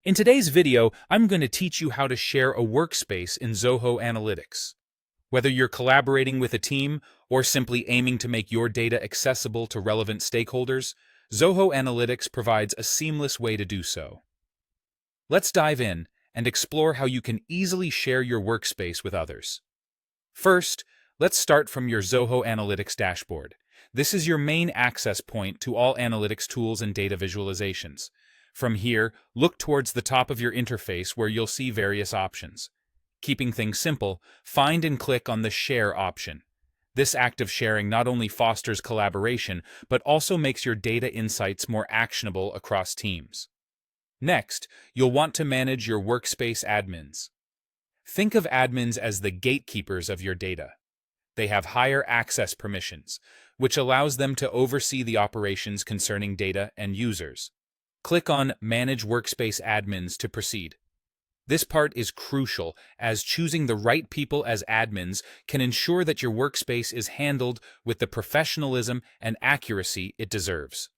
In today's video, I'm going to teach you how to share a workspace in Zoho Analytics. Whether you're collaborating with a team or simply aiming to make your data accessible to relevant stakeholders, Zoho Analytics provides a seamless way to do so. Let's dive in and explore how you can easily share your workspace with others. First, let's start from your Zoho Analytics dashboard. This is your main access point to all analytics tools and data visualizations. From here, look towards the top of your interface where you'll see various options. Keeping things simple, find and click on the Share option. This act of sharing not only fosters collaboration, but also makes your data insights more actionable across teams. Next, you'll want to manage your workspace admins. Think of admins as the gatekeepers of your data. They have higher access permissions, which allows them to oversee the operations concerning data and users. Click on Manage Workspace Admins to proceed. This part is crucial, as choosing the right people as admins can ensure that your workspace is handled with the professionalism and accuracy it deserves.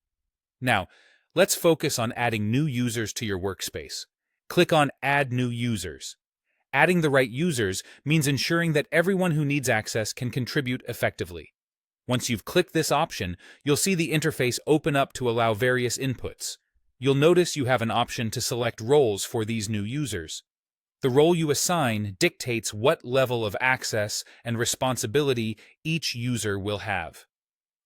Now, let's focus on adding new users to your workspace. Click on Add New Users. Adding the right users means ensuring that everyone who needs access can contribute effectively. Once you've clicked this option, you'll see the interface open up to allow various inputs. You'll notice you have an option to select roles for these new users. The role you assign dictates what level of access and responsibility each user will have.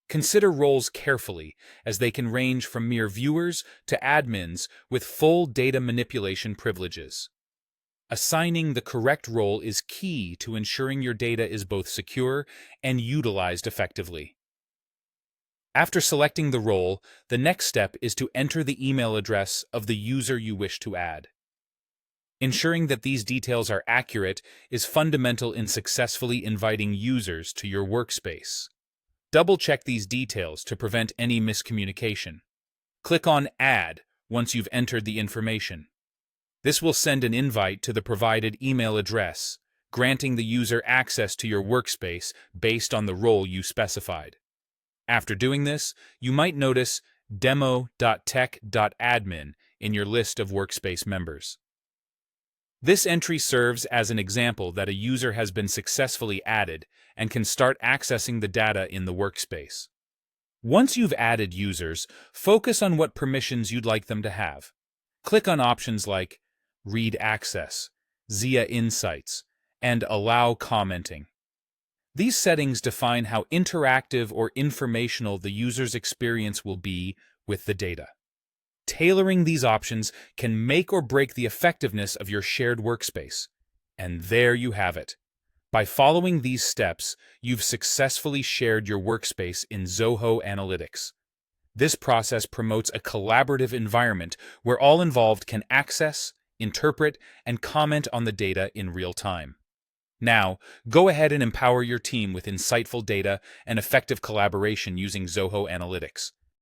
Consider roles carefully, as they can range from mere viewers to admins with full data manipulation privileges. Assigning the correct role is key to ensuring your data is both secure and utilized effectively. After selecting the role, the next step is to enter the email address of the user you wish to add. Ensuring that these details are accurate is fundamental in successfully inviting users to your workspace. Double-check these details to prevent any miscommunication. Click on Add once you've entered the information. This will send an invite to the provided email address, granting the user access to your workspace based on the role you specified. After doing this, you might notice demo.tech.admin in your list of workspace members. This entry serves as an example that a user has been successfully added and can start accessing the data in the workspace. Once you've added users, focus on what permissions you'd like them to have. Click on options like Read Access, ZIA Insights, and Allow Commenting. These settings define how interactive or informational the user's experience will be with the data. Tailoring these options can make or break the effectiveness of your shared workspace. And there you have it. By following these steps, you've successfully shared your workspace in Zoho Analytics. This process promotes a collaborative environment where all involved can access, interpret, and comment on the data in real time. Now, go ahead and empower your team with insightful data and effective collaboration using Zoho Analytics.